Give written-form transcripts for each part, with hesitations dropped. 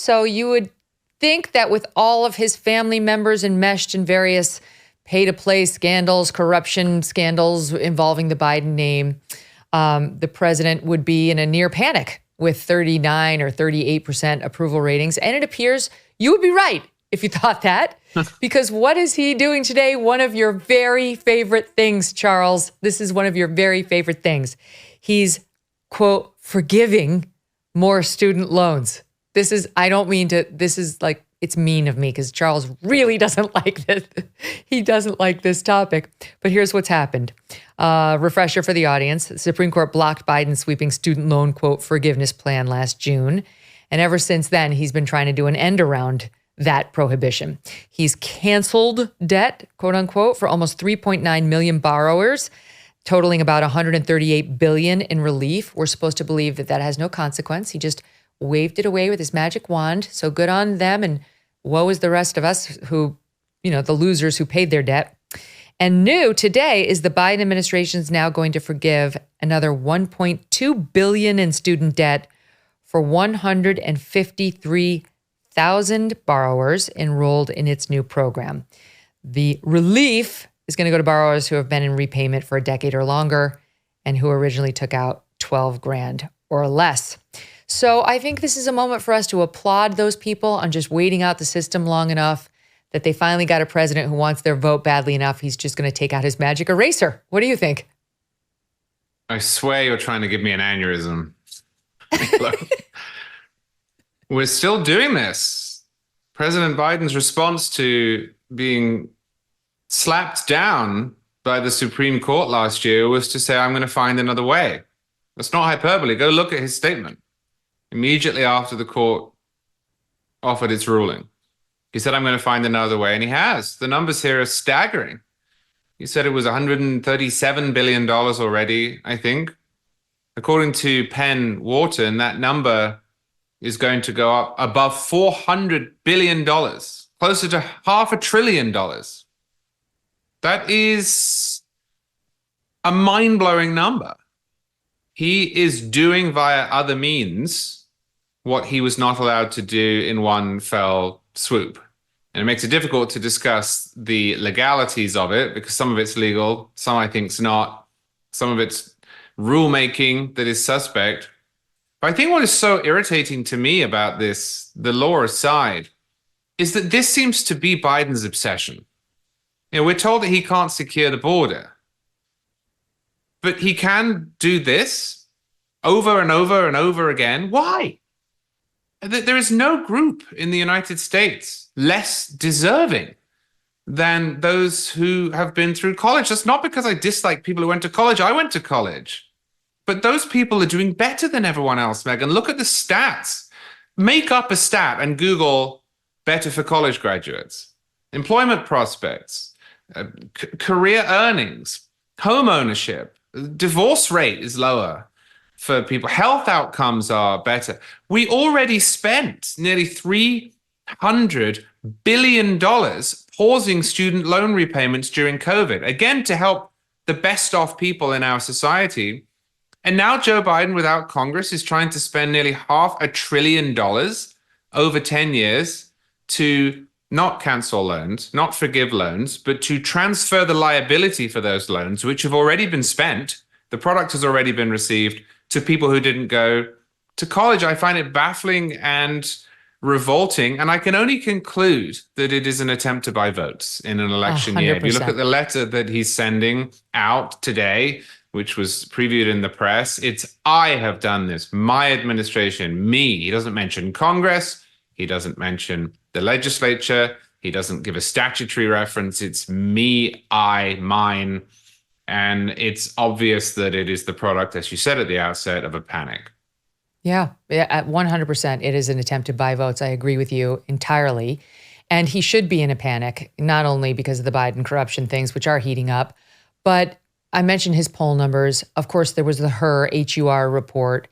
So you would think that with all of his family members enmeshed in various pay-to-play scandals, corruption scandals involving the Biden name, the president would be in a near panic with 39 or 38% approval ratings. And it appears you would be right if you thought that, because what is he doing today? One of your very favorite things, Charles. This is one of your very favorite things. He's, quote, forgiving more student loans. This is like, it's mean of me because Charles really doesn't like this. He doesn't like this topic. But here's what's happened. Refresher for the audience. The Supreme Court blocked Biden's sweeping student loan, quote, forgiveness plan last June. And ever since then, he's been trying to do an end around that prohibition. He's canceled debt, quote unquote, for almost 3.9 million borrowers, totaling about $138 billion in relief. We're supposed to believe that that has no consequence. He just waved it away with his magic wand. So good on them, and woe is the rest of us who, the losers who paid their debt. And new today is the Biden administration's now going to forgive another $1.2 billion in student debt for 153,000 borrowers enrolled in its new program. The relief is going to go to borrowers who have been in repayment for a decade or longer and who originally took out $12,000 or less. So I think this is a moment for us to applaud those people on just waiting out the system long enough that they finally got a president who wants their vote badly enough. He's just going to take out his magic eraser. What do you think? I swear you're trying to give me an aneurysm. We're still doing this. President Biden's response to being slapped down by the Supreme Court last year was to say, I'm going to find another way. That's not hyperbole. Go look at his statement. Immediately after the court offered its ruling, he said, I'm going to find another way. And he has. The numbers here are staggering. He said it was $137 billion already, I think. According to Penn Wharton, that number is going to go up above $400 billion, closer to $500 billion. That is a mind-blowing number. He is doing via other means what he was not allowed to do in one fell swoop. And it makes it difficult to discuss the legalities of it because some of it's legal, some I think is not, some of it's rulemaking that is suspect. But I think what is so irritating to me about this, the law aside, is that this seems to be Biden's obsession. We're told that he can't secure the border, but he can do this over and over and over again. Why? There is no group in the United States less deserving than those who have been through college. That's not because I dislike people who went to college. I went to college. But those people are doing better than everyone else, Megyn. Look at the stats. Make up a stat and Google better for college graduates. Employment prospects, career earnings, home ownership, divorce rate is lower for people. Health outcomes are better. We already spent nearly $300 billion pausing student loan repayments during COVID, again, to help the best off people in our society. And now Joe Biden, without Congress, is trying to spend nearly $500 billion over 10 years to not cancel loans, not forgive loans, but to transfer the liability for those loans, which have already been spent, the product has already been received, to people who didn't go to college. I find it baffling and revolting, and I can only conclude that it is an attempt to buy votes in an election 100%. Year. If you look at the letter that he's sending out today, which was previewed in the press, it's, I have done this, my administration, me. He doesn't mention Congress. He doesn't mention the legislature. He doesn't give a statutory reference. It's me, I, mine. And it's obvious that it is the product, as you said at the outset, of a panic. Yeah, at 100%. It is an attempt to buy votes. I agree with you entirely. And he should be in a panic, not only because of the Biden corruption things, which are heating up, but I mentioned his poll numbers. Of course, there was the HUR report.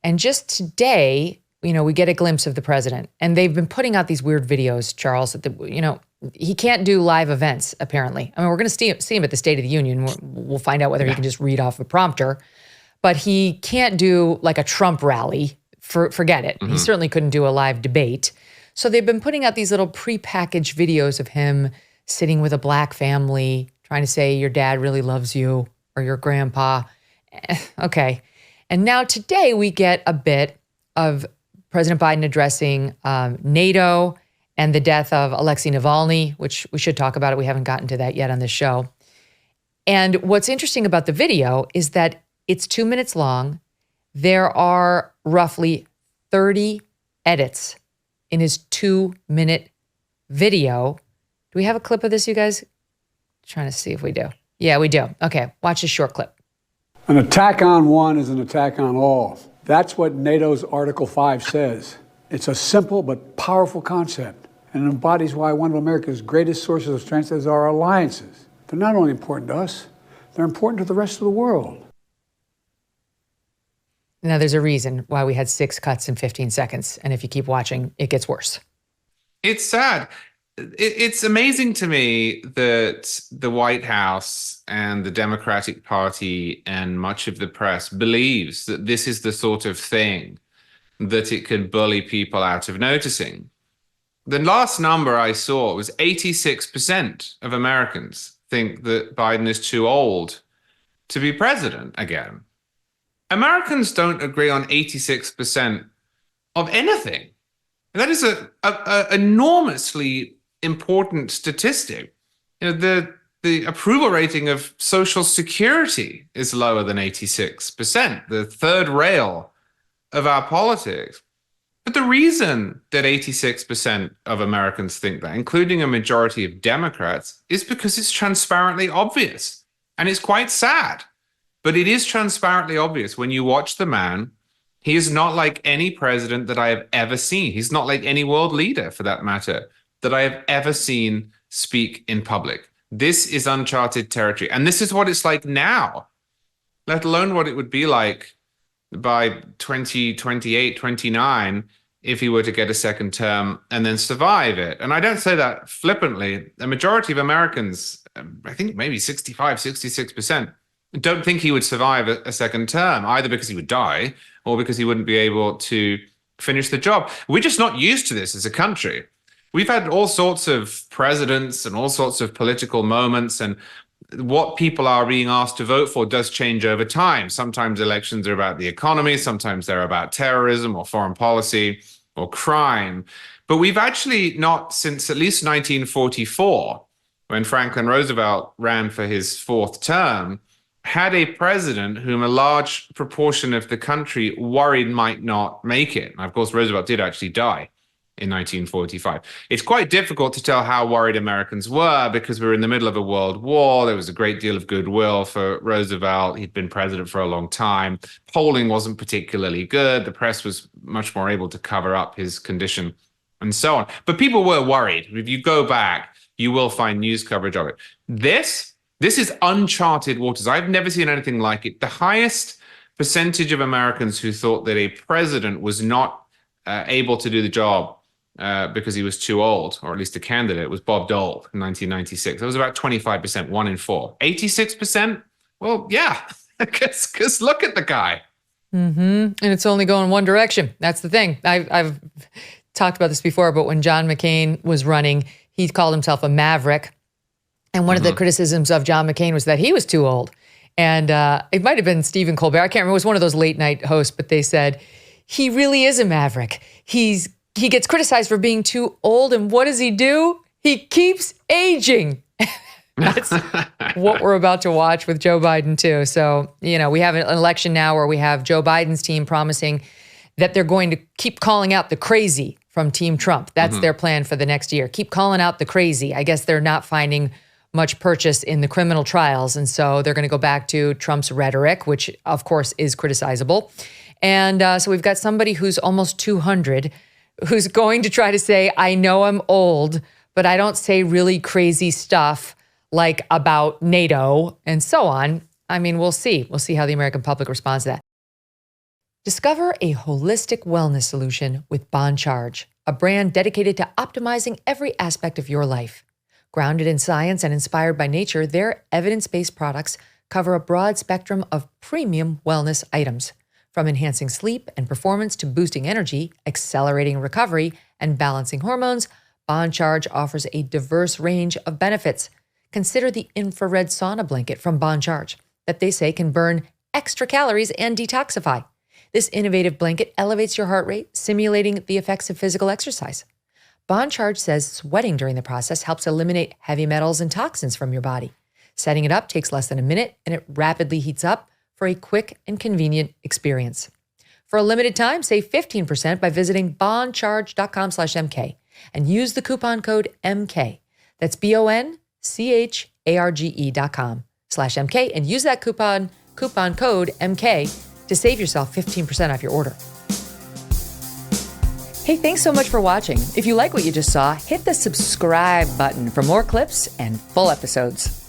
And just today, we get a glimpse of the president. And they've been putting out these weird videos, Charles, that, he can't do live events, apparently. I mean, we're going to see him at the State of the Union. We'll find out whether he can just read off a prompter. But he can't do like a Trump rally forget it. He certainly couldn't do a live debate. So they've been putting out these little prepackaged videos of him sitting with a black family, trying to say your dad really loves you or your grandpa. Okay. And now today we get a bit of President Biden addressing NATO and the death of Alexei Navalny, which we should talk about it. We haven't gotten to that yet on this show. And what's interesting about the video is that it's 2 minutes long. There are roughly 30 edits in his 2-minute video. Do we have a clip of this, you guys? Trying to see if we do. Yeah, we do. Okay, watch this short clip. An attack on one is an attack on all. That's what NATO's Article 5 says. It's a simple but powerful concept, and it embodies why one of America's greatest sources of strength is our alliances. They're not only important to us, they're important to the rest of the world. Now, there's a reason why we had 6 cuts in 15 seconds, and if you keep watching, it gets worse. It's sad. It's amazing to me that the White House and the Democratic Party and much of the press believes that this is the sort of thing that it could bully people out of noticing. The last number I saw was 86% of Americans think that Biden is too old to be president again. Americans don't agree on 86% of anything. That is an enormously important statistic. You know, the approval rating of Social Security is lower than 86%, the third rail of our politics. But the reason that 86% of Americans think that, including a majority of Democrats, is because it's transparently obvious. And it's quite sad. But it is transparently obvious when you watch the man. He is not like any president that I have ever seen. He's not like any world leader, for that matter, that I have ever seen speak in public. This is uncharted territory. And this is what it's like now, let alone what it would be like by 2028, 29, if he were to get a second term and then survive it. And I don't say that flippantly. The majority of Americans, I think maybe 65, 66%, don't think he would survive a second term, either because he would die or because he wouldn't be able to finish the job. We're just not used to this as a country. We've had all sorts of presidents and all sorts of political moments, and what people are being asked to vote for does change over time. Sometimes elections are about the economy, sometimes they're about terrorism or foreign policy or crime. But we've actually not, since at least 1944, when Franklin Roosevelt ran for his 4th term, had a president whom a large proportion of the country worried might not make it. And of course, Roosevelt did actually die in 1945. It's quite difficult to tell how worried Americans were because we were in the middle of a world war. There was a great deal of goodwill for Roosevelt. He'd been president for a long time. Polling wasn't particularly good. The press was much more able to cover up his condition and so on. But people were worried. If you go back, you will find news coverage of it. This is uncharted waters. I've never seen anything like it. The highest percentage of Americans who thought that a president was not able to do the job because he was too old, or at least a candidate, was Bob Dole in 1996. That was about 25%, 1 in 4. 86%? Well, yeah, because look at the guy. Mm-hmm. And it's only going one direction. That's the thing. I've talked about this before, but when John McCain was running, he called himself a maverick. And one of the criticisms of John McCain was that he was too old. And it might have been Stephen Colbert. I can't remember. It was one of those late night hosts, but they said, he really is a maverick. He gets criticized for being too old. And what does he do? He keeps aging. That's what we're about to watch with Joe Biden, too. So, you know, we have an election now where we have Joe Biden's team promising that they're going to keep calling out the crazy from Team Trump. That's their plan for the next year. Keep calling out the crazy. I guess they're not finding much purchase in the criminal trials. And so they're going to go back to Trump's rhetoric, which of course is criticizable. And so we've got somebody who's almost 200 who's going to try to say, I know I'm old, but I don't say really crazy stuff like about NATO and so on. I mean, we'll see. We'll see how the American public responds to that. Discover a holistic wellness solution with Bond Charge, a brand dedicated to optimizing every aspect of your life. Grounded in science and inspired by nature, their evidence-based products cover a broad spectrum of premium wellness items. From enhancing sleep and performance to boosting energy, accelerating recovery, and balancing hormones, Bond Charge offers a diverse range of benefits. Consider the infrared sauna blanket from Bond Charge that they say can burn extra calories and detoxify. This innovative blanket elevates your heart rate, simulating the effects of physical exercise. Bond Charge says sweating during the process helps eliminate heavy metals and toxins from your body. Setting it up takes less than a minute, and it rapidly heats up for a quick and convenient experience. For a limited time, save 15% by visiting bondcharge.com/MK and use the coupon code MK. That's BONCHARGE.com/MK and use that coupon code MK to save yourself 15% off your order. Hey, thanks so much for watching. If you like what you just saw, hit the subscribe button for more clips and full episodes.